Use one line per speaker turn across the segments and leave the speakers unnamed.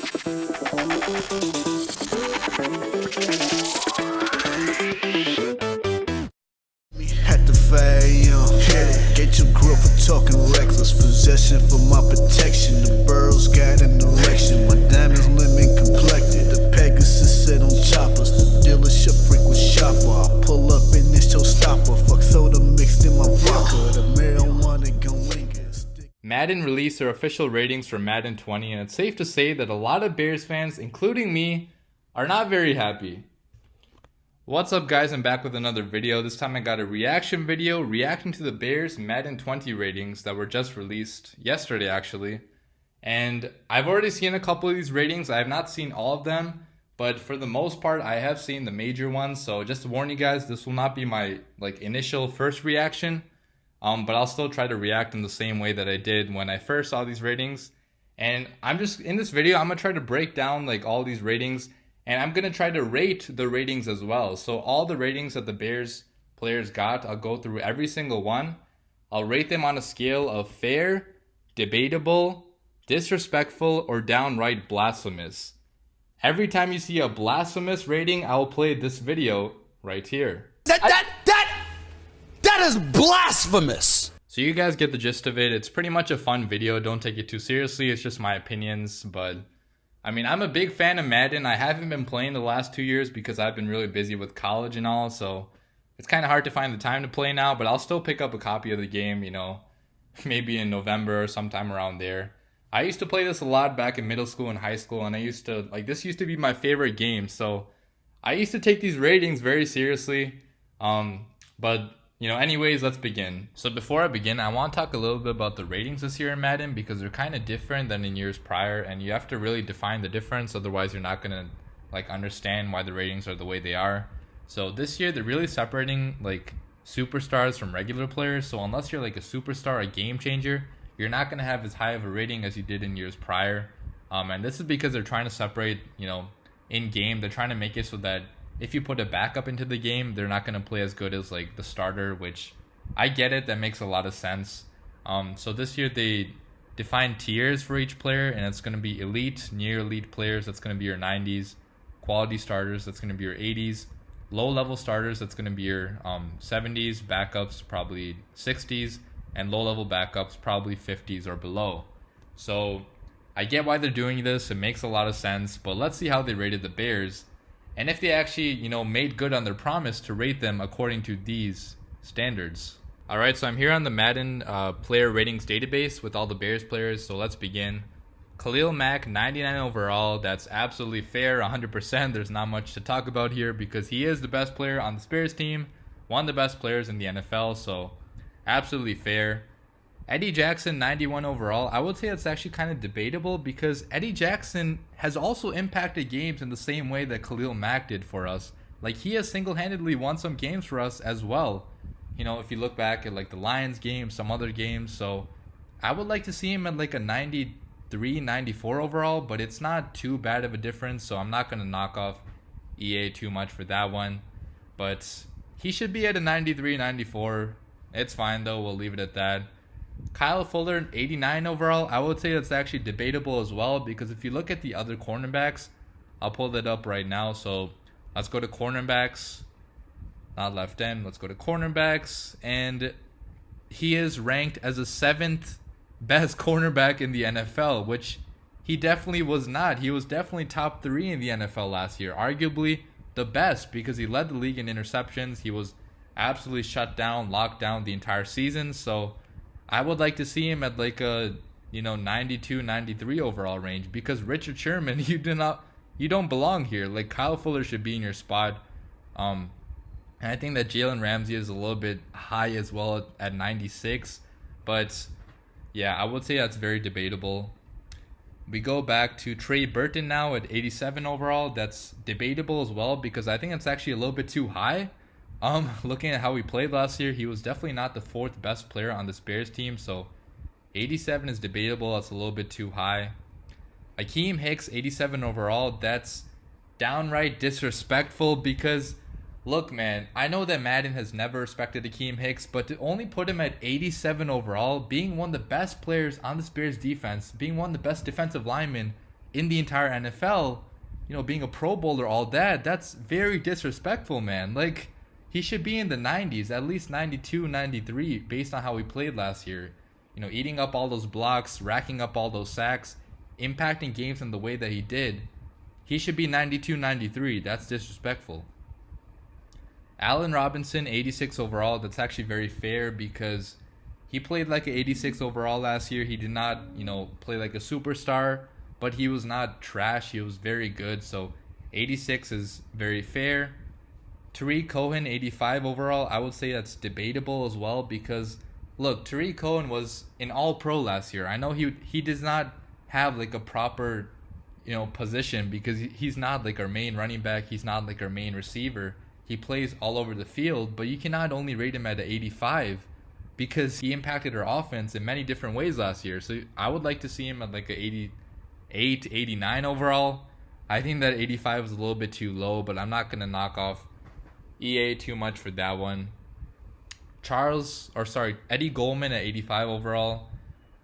Had to get your grip for talking reckless. Possession for my protection. The burrows got an erection. My diamonds lemon complected. The Pegasus sit on choppers. The dealership freak with shopper. I pull up in this showstopper. Fuck soda mixed in my vodka. The marijuana gon' linger.
Madden released their official ratings for Madden 20, and it's safe to say that a lot of Bears fans, including me, are not very happy. What's up, guys? I'm back with another video. This time I got a reaction video reacting to the Bears Madden 20 ratings that were just released yesterday, actually. And I've already seen a couple of these ratings. I have not seen all of them, but for the most part, I have seen the major ones. So just to warn you guys, this will not be my initial first reaction, but I'll still try to react in the same way that I did when I first saw these ratings. And I'm just in this video, I'm gonna try to break down all these ratings. And I'm going to try to rate the ratings as well. So all the ratings that the Bears players got, I'll go through every single one. I'll rate them on a scale of fair, debatable, disrespectful, or downright blasphemous. Every time you see a blasphemous rating, I will play this video right here.
That is blasphemous!
So you guys get the gist of it. It's pretty much a fun video. Don't take it too seriously. It's just my opinions, but I mean, I'm a big fan of Madden. I haven't been playing the last 2 years because I've been really busy with college and all, so it's kind of hard to find the time to play now, but I'll still pick up a copy of the game, maybe in November or sometime around there. I used to play this a lot back in middle school and high school, and this used to be my favorite game, so I used to take these ratings very seriously, but anyways, let's begin. So before I begin, I want to talk a little bit about the ratings this year in Madden because they're kind of different than in years prior, and you have to really define the difference, otherwise you're not going to understand why the ratings are the way they are. So this year they're really separating superstars from regular players. So unless you're a superstar, a game changer, you're not going to have as high of a rating as you did in years prior. And this is because they're trying to separate, in game, they're trying to make it so that if you put a backup into the game, they're not going to play as good as the starter, which I get it. That makes a lot of sense. So this year they define tiers for each player, and it's going to be elite, near elite players. That's going to be your 90s. Quality starters. That's going to be your 80s. Low level starters. That's going to be your 70s. Backups probably 60s, and low level backups probably 50s or below. So I get why they're doing this. It makes a lot of sense. But let's see how they rated the Bears. And if they actually, made good on their promise to rate them according to these standards. All right, so I'm here on the Madden player ratings database with all the Bears players, so let's begin. Khalil Mack, 99 overall. That's absolutely fair, 100%. There's not much to talk about here because he is the best player on the Bears team, one of the best players in the NFL, so absolutely fair. Eddie Jackson, 91 overall. I would say that's actually kind of debatable because Eddie Jackson has also impacted games in the same way that Khalil Mack did for us. He has single-handedly won some games for us as well. If you look back at the Lions game, some other games. So I would like to see him at a 93, 94 overall, but it's not too bad of a difference. So I'm not going to knock off EA too much for that one. But he should be at a 93, 94. It's fine though. We'll leave it at that. Kyle Fuller, 89 overall. I would say that's actually debatable as well because if you look at the other cornerbacks, I'll pull that up right now. So let's go to cornerbacks, not left end. Let's go to cornerbacks, and he is ranked as the 7th best cornerback in the NFL, which he definitely was not. He was definitely top 3 in the NFL last year, arguably the best because he led the league in interceptions. He was absolutely shut down, locked down the entire season. So I would like to see him at a 92, 93 overall range because Richard Sherman, you don't belong here. Kyle Fuller should be in your spot. And I think that Jalen Ramsey is a little bit high as well at 96. But yeah, I would say that's very debatable. We go back to Trey Burton now at 87 overall. That's debatable as well because I think it's actually a little bit too high. Looking at how he played last year, he was definitely not the 4th best player on this Bears team, so 87 is debatable. That's a little bit too high. Akeem Hicks, 87 overall. That's downright disrespectful because, look, man, I know that Madden has never respected Akeem Hicks, but to only put him at 87 overall, being one of the best players on this Bears defense, being one of the best defensive linemen in the entire NFL, being a Pro Bowler, all that, that's very disrespectful, man. Like, he should be in the 90s, at least 92, 93, based on how he played last year. Eating up all those blocks, racking up all those sacks, impacting games in the way that he did. He should be 92, 93. That's disrespectful. Allen Robinson, 86 overall. That's actually very fair because he played like an 86 overall last year. He did not, play like a superstar, but he was not trash. He was very good. So 86 is very fair. Tariq Cohen, 85 overall. I would say that's debatable as well because, look, Tariq Cohen was an all-pro last year. I know he does not have like a proper, position because he's not like our main running back. He's not like our main receiver. He plays all over the field, but you cannot only rate him at an 85 because he impacted our offense in many different ways last year. So I would like to see him at like an 88, 89 overall. I think that 85 is a little bit too low, but I'm not going to knock off EA too much for that one. Eddie Goldman at 85 overall.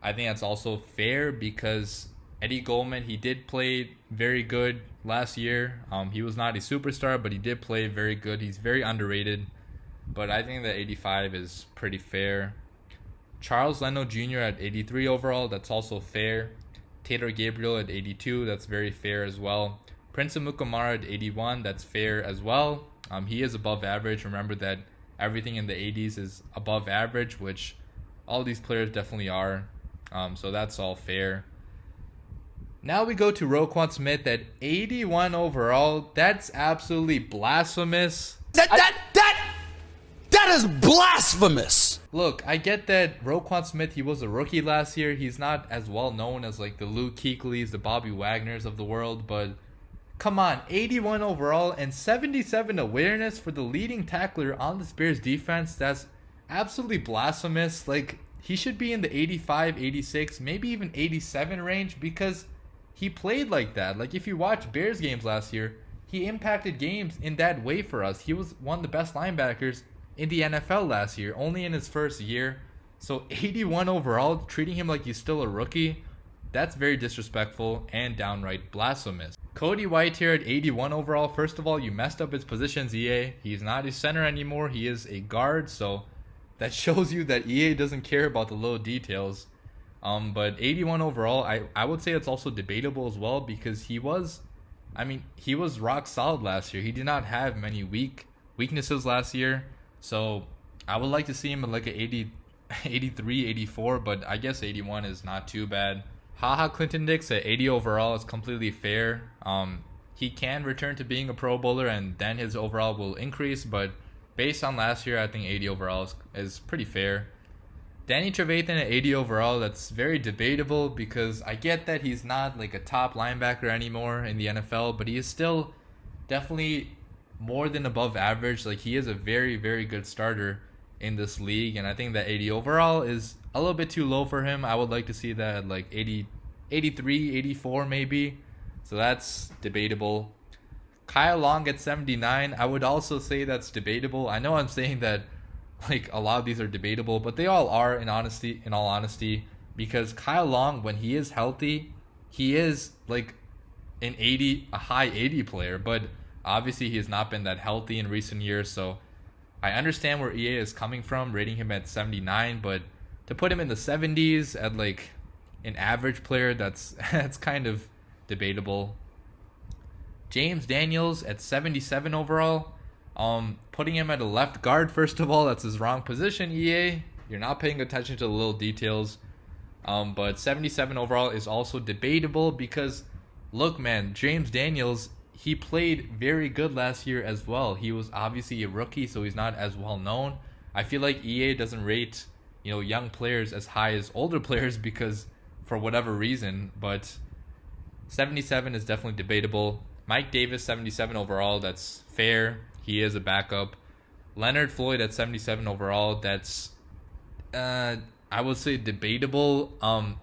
I think that's also fair because Eddie Goldman, he did play very good last year. He was not a superstar, but he did play very good. He's very underrated, but I think that 85 is pretty fair. Charles Leno Jr. at 83 overall, that's also fair. Taylor Gabriel at 82, that's very fair as well. Prince Amukamara at 81, that's fair as well. He is above average. Remember that everything in the 80s is above average, which all these players definitely are. So that's all fair. Now we go to Roquan Smith at 81 overall. That's absolutely blasphemous.
That is blasphemous.
Look, I get that Roquan Smith, he was a rookie last year. He's not as well known as like the Luke Kuechly's, the Bobby Wagners of the world, but come on, 81 overall and 77 awareness for the leading tackler on the Bears defense. That's absolutely blasphemous. Like, he should be in the 85, 86, maybe even 87 range because he played like that. Like, if you watch Bears games last year, he impacted games in that way for us. He was one of the best linebackers in the NFL last year, only in his first year. So 81 overall, treating him like he's still a rookie, that's very disrespectful and downright blasphemous. Cody White here at 81 overall. First of all, you messed up his positions, EA. He's not a center anymore. He is a guard, so that shows you that EA doesn't care about the little details. But 81 overall, I would say it's also debatable as well because he was rock solid last year. He did not have many weaknesses last year. So I would like to see him at like an 80, 83, 84, but I guess 81 is not too bad. Haha Clinton-Dix at 80 overall is completely fair. He can return to being a Pro Bowler and then his overall will increase, but based on last year, I think 80 overall is pretty fair. Danny Trevathan at 80 overall, that's very debatable because I get that he's not like a top linebacker anymore in the NFL, but he is still definitely more than above average. Like, he is a very, very good starter in this league, and I think that 80 overall is a little bit too low for him. I would like to see that at like 80, 83, 84 maybe. So that's debatable. Kyle Long at 79, I would also say that's debatable. I know I'm saying that like a lot of these are debatable, but they all are in all honesty, because Kyle Long, when he is healthy, he is like a high 80 player, but obviously he has not been that healthy in recent years. So I understand where EA is coming from, rating him at 79, but to put him in the 70s at like an average player, that's kind of debatable. James Daniels at 77 overall. Putting him at a left guard, first of all, that's his wrong position, EA. You're not paying attention to the little details. But 77 overall is also debatable because, look, man, James Daniels, he played very good last year as well. He was obviously a rookie, so he's not as well known. I feel like EA doesn't rate, young players as high as older players because for whatever reason, but 77 is definitely debatable. Mike Davis, 77 overall, that's fair. He is a backup. Leonard Floyd at 77 overall, that's I would say debatable.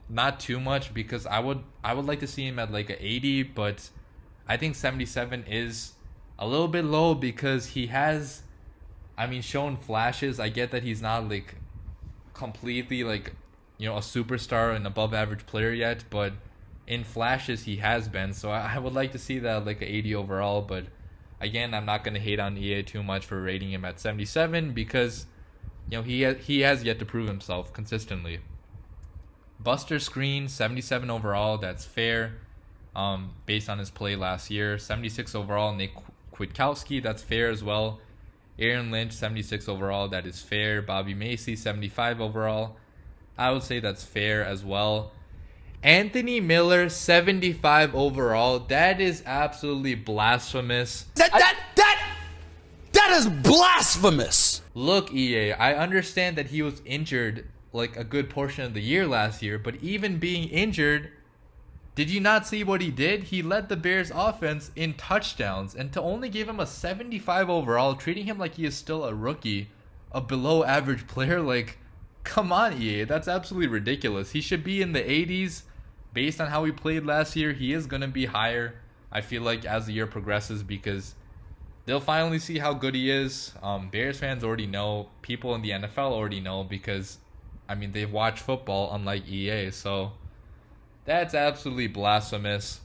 Not too much because I would like to see him at like an 80, but I think 77 is a little bit low because he has shown flashes. I get that he's not like completely like a superstar and above average player yet, but in flashes he has been. So I would like to see that like an 80 overall. But again, I'm not going to hate on EA too much for rating him at 77 because he has yet to prove himself consistently. Buster Screen, 77 overall. That's fair. Based on his play last year. 76 overall. Nick Kwiatkowski, that's fair as well. Aaron Lynch, 76 overall. That is fair. Bobby Macy, 75 overall. I would say that's fair as well. Anthony Miller, 75 overall. That is absolutely blasphemous.
That is blasphemous.
Look, EA, I understand that he was injured like a good portion of the year last year, but even being injured, did you not see what he did? He led the Bears offense in touchdowns, and to only give him a 75 overall, treating him like he is still a rookie, a below average player, like, come on, EA, that's absolutely ridiculous. He should be in the 80s. Based on how he played last year, he is going to be higher, I feel like, as the year progresses, because they'll finally see how good he is. Bears fans already know. People in the NFL already know because, I mean, they've watched football unlike EA. So that's absolutely blasphemous.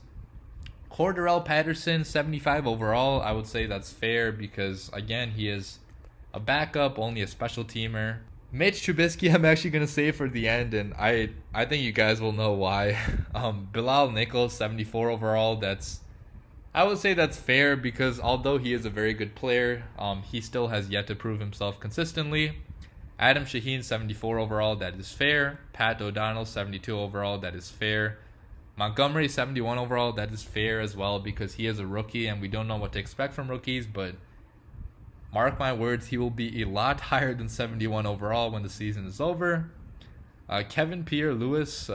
Cordarrelle Patterson, 75 overall. I would say that's fair because, again, he is a backup, only a special teamer. Mitch Trubisky, I'm actually going to save for the end, and I think you guys will know why. Bilal Nichols, 74 overall. I would say that's fair because although he is a very good player, he still has yet to prove himself consistently. Adam Shaheen, 74 overall. That is fair. Pat O'Donnell, 72 overall. That is fair. Montgomery, 71 overall. That is fair as well because he is a rookie, and we don't know what to expect from rookies, but mark my words, he will be a lot higher than 71 overall when the season is over. Kevin Pierre-Louis,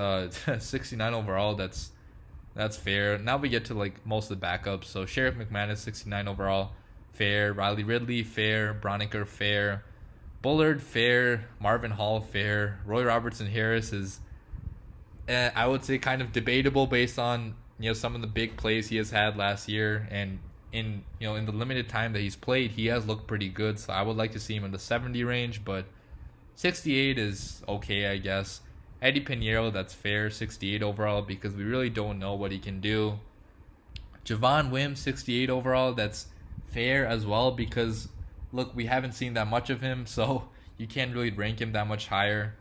69 overall. That's fair. Now we get to like most of the backups. So Sheriff McManus, 69 overall, fair. Riley Ridley, fair. Broniker, fair. Bullard, fair. Marvin Hall, fair. Roy Robertson Harris is, I would say, kind of debatable based on some of the big plays he has had last year, and in the limited time that he's played, he has looked pretty good. So I would like to see him in the 70 range, but 68 is okay, I guess. Eddie Pinheiro, that's fair, 68 overall, because we really don't know what he can do. Javon Wims, 68 overall, that's fair as well, because look, we haven't seen that much of him, so you can't really rank him that much higher.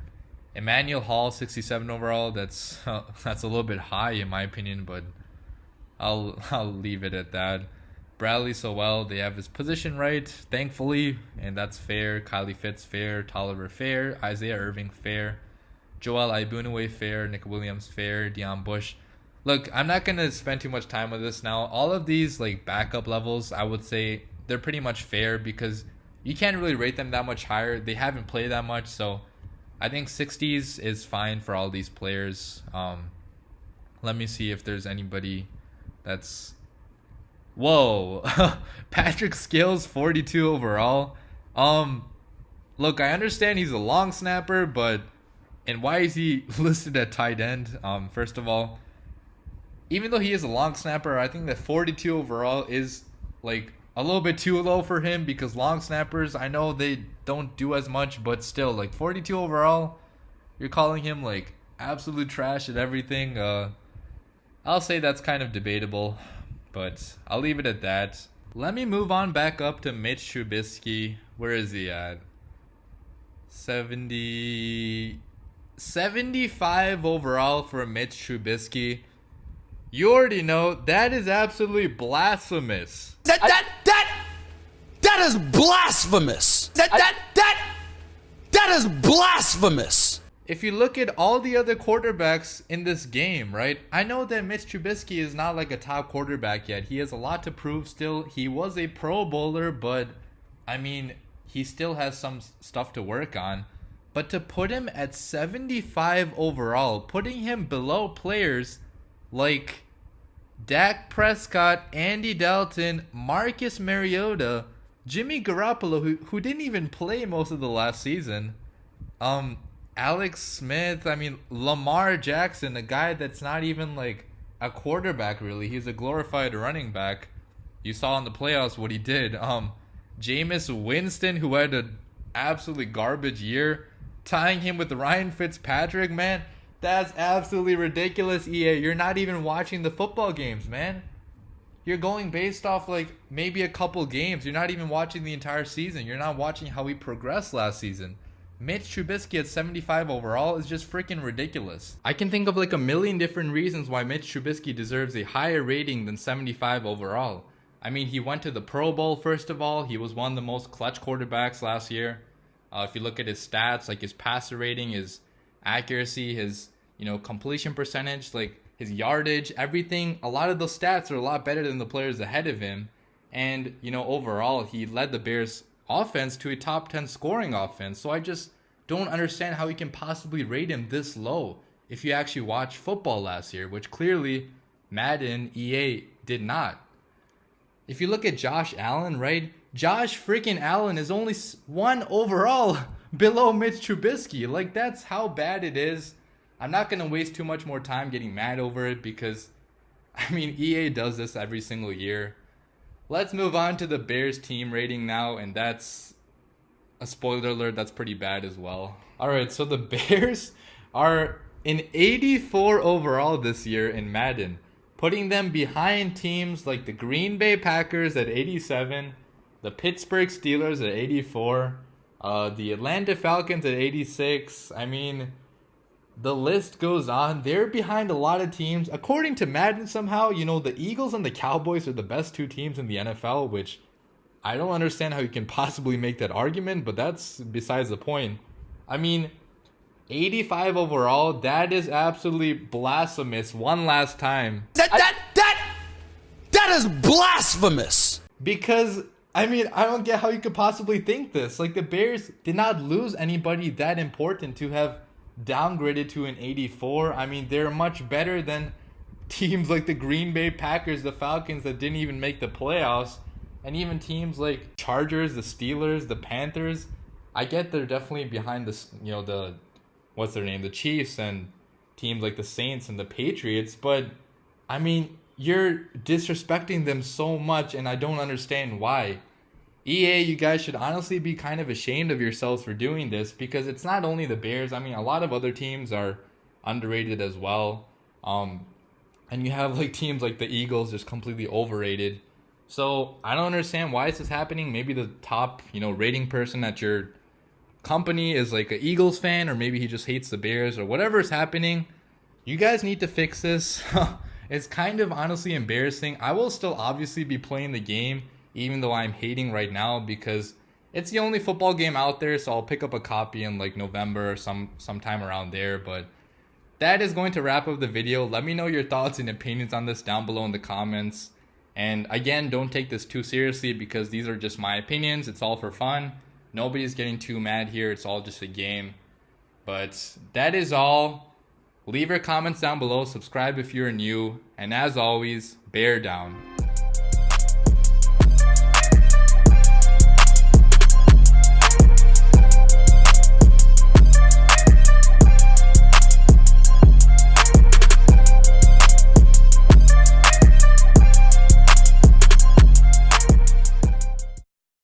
Emmanuel Hall, 67 overall, that's a little bit high in my opinion, but I'll leave it at that. Bradley Sowell, they have his position right, thankfully, and that's fair. Kylie Fitz, fair. Tolliver, fair. Isaiah Irving, fair. Joel Aibunue, fair. Nick Williams, fair. Deion Bush. Look, I'm not going to spend too much time with this now. All of these like backup levels, I would say they're pretty much fair because you can't really rate them that much higher. They haven't played that much, so I think 60s is fine for all these players. Let me see if there's anybody that's... Whoa, Patrick Scales, 42 overall. Look, I understand he's a long snapper, but and why is he listed at tight end? First of all, even though he is a long snapper, I think that 42 overall is like a little bit too low for him because long snappers, I know they don't do as much, but still, like 42 overall, you're calling him like absolute trash at everything. I'll say that's kind of debatable, but I'll leave it at that. Let me move on back up to Mitch Trubisky. Where is he at? 75 overall for Mitch Trubisky. You already know that is absolutely blasphemous.
That is blasphemous. That is blasphemous.
If you look at all the other quarterbacks in this game, right? I know that Mitch Trubisky is not like a top quarterback yet. He has a lot to prove still. He was a Pro Bowler, but I mean, he still has some stuff to work on. But to put him at 75 overall, putting him below players like Dak Prescott, Andy Dalton, Marcus Mariota, Jimmy Garoppolo, who didn't even play most of the last season, Alex Smith, I mean, Lamar Jackson, a guy that's not even like a quarterback really. He's a glorified running back. You saw in the playoffs what he did. Jameis Winston, who had an absolutely garbage year, tying him with Ryan Fitzpatrick, man. That's absolutely ridiculous, EA. You're not even watching the football games, man. You're going based off like maybe a couple games. You're not even watching the entire season. You're not watching how we progressed last season. Mitch Trubisky at 75 overall is just freaking ridiculous. I can think of like a million different reasons why Mitch Trubisky deserves a higher rating than 75 overall. I mean, he went to the Pro Bowl, first of all. He was one of the most clutch quarterbacks last year. If you look at his stats, like his passer rating, his accuracy, his completion percentage, like his yardage, everything, a lot of those stats are a lot better than the players ahead of him. And, overall, he led the Bears offense to a top 10 scoring offense. So I just don't understand how you can possibly rate him this low if you actually watched football last year, which clearly Madden EA did not. If you look at Josh Allen, right? Josh freaking Allen is only 1 overall below Mitch Trubisky. Like, that's how bad it is. I'm not going to waste too much more time getting mad over it because, I mean, EA does this every single year. Let's move on to the Bears team rating now, and that's a spoiler alert, that's pretty bad as well. Alright, so the Bears are an 84 overall this year in Madden, putting them behind teams like the Green Bay Packers at 87, the Pittsburgh Steelers at 84, the Atlanta Falcons at 86. I mean, the list goes on. They're behind a lot of teams. According to Madden somehow, the Eagles and the Cowboys are the best 2 teams in the NFL, which I don't understand how you can possibly make that argument, but that's besides the point. I mean, 85 overall, that is absolutely blasphemous. One last time.
That is blasphemous.
Because, I mean, I don't get how you could possibly think this. Like, the Bears did not lose anybody that important to have downgraded to an 84. I mean, they're much better than teams like the Green Bay Packers, the Falcons that didn't even make the playoffs, and even teams like Chargers, the Steelers, the Panthers. I get they're definitely behind the the Chiefs and teams like the Saints and the Patriots, but I mean, you're disrespecting them so much, and I don't understand why. EA, you guys should honestly be kind of ashamed of yourselves for doing this, because it's not only the Bears. I mean, a lot of other teams are underrated as well. And you have like teams like the Eagles just completely overrated. So I don't understand why this is happening. Maybe the top, rating person at your company is like an Eagles fan, or maybe he just hates the Bears, or whatever is happening. You guys need to fix this. It's kind of honestly embarrassing. I will still obviously be playing the game, even though I'm hating right now, because it's the only football game out there, so I'll pick up a copy in like November or sometime around there. But that is going to wrap up the video. Let me know your thoughts and opinions on this down below in the comments. And again, don't take this too seriously, because these are just my opinions. It's all for fun. Nobody's getting too mad here. It's all just a game. But that is all. Leave your comments down below. Subscribe if you're new. And as always, bear down.